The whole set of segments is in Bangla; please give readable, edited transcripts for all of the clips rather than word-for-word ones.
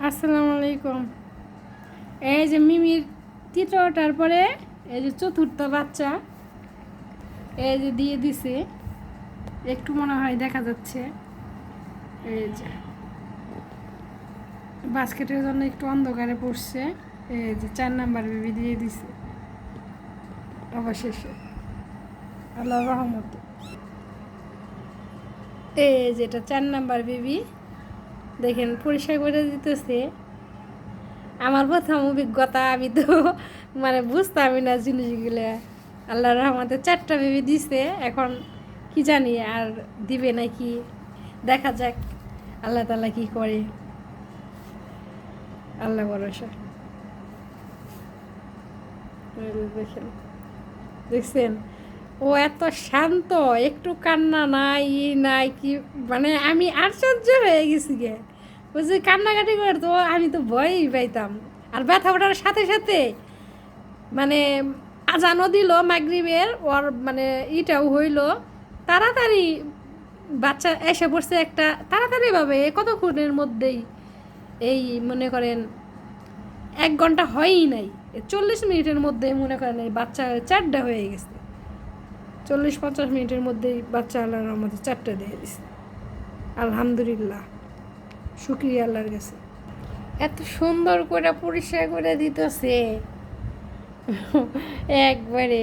আসসালামু আলাইকুম। এই যে মিমির তৃতীয়টার পরে এই যে চতুর্থ বাচ্চা এই যে দিয়ে দিছে, একটু মনে হয় দেখা যাচ্ছে। এই যে বাস্কেটের জন্য একটু অন্ধকারে পড়ছে। এই যে 4 নাম্বার বেবি দিয়ে দিছে অবশেষে, আল্লাহর রহমতে। এই যেটা 4 নাম্বার বেবি, দেখেন পরিষ্কার করে দিতেছে। আমার প্রথম অভিজ্ঞতা, আমি তো মানে বুঝতামই না জিনিসগুলো। আল্লাহর রহমতে 4টা বেবি দিছে, এখন কি জানি আর দিবে নাকি, দেখা যাক আল্লাহ তাআলা কি করে, আল্লাহ ভরসা। দেখেন, দেখছেন ও এত শান্ত, একটু কান্না নাই নাই কি, মানে আমি আশ্চর্য হয়ে গেছি গে। ও যে কান্নাকাটি করতো আমি তো ভয়ই পাইতাম। আর ব্যথা ওঠার সাথে সাথে মানে আজানও দিল মাগরিবের, ওর মানে ইটাও হইল তাড়াতাড়ি। বাচ্চা এসে পড়ছে একটা তাড়াতাড়িভাবে, কতক্ষণের মধ্যেই, এই মনে করেন 1 ঘন্টা হয়ই নাই, 40 মিনিটের মধ্যে মনে করেন এই বাচ্চা 4টা হয়ে গেছে। 40-50 মিনিটের মধ্যেই বাচ্চা আল্লাহর রহমতে 4টা দিয়ে দিছে। আলহামদুলিল্লাহ, শুক্রিয়া আল্লাহর কাছে। এত সুন্দর করে পরিষ্কার করে দিতেছে একবারে,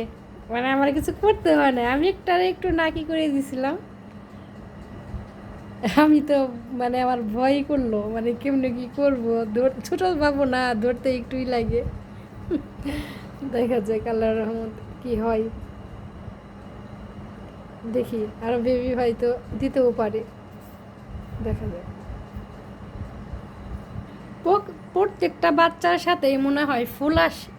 মানে আমার কিছু করতে হয় না, আমি একটু নাকি করে দিছিলাম। আমি তো মানে আমার ভয় করলো, মানে কেমনে কি করবো, ছোট পাবো না, ধরতে একটুই লাগে। দেখা যাক আল্লাহর রহমত কি হয়, দেখি আরো বেবি হয়তো দিতেও পারে, দেখা যাক। প্রত্যেকটা বাচ্চার সাথেই মনে হয় ফুল আসে,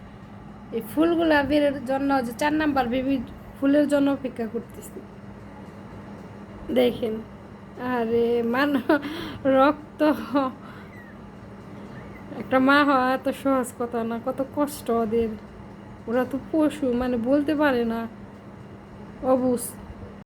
এই ফুলগুলা বেরোর জন্য যে 4 নাম্বার বেবির ফুলের জন্য অপেক্ষা করতেছি। দেখেন, আরে রক্ত, একটা মা হওয়া এত সহজ কথা না, কত কষ্ট ওদের। ওরা তো পশু, মানে বলতে পারে না, অবুঝ।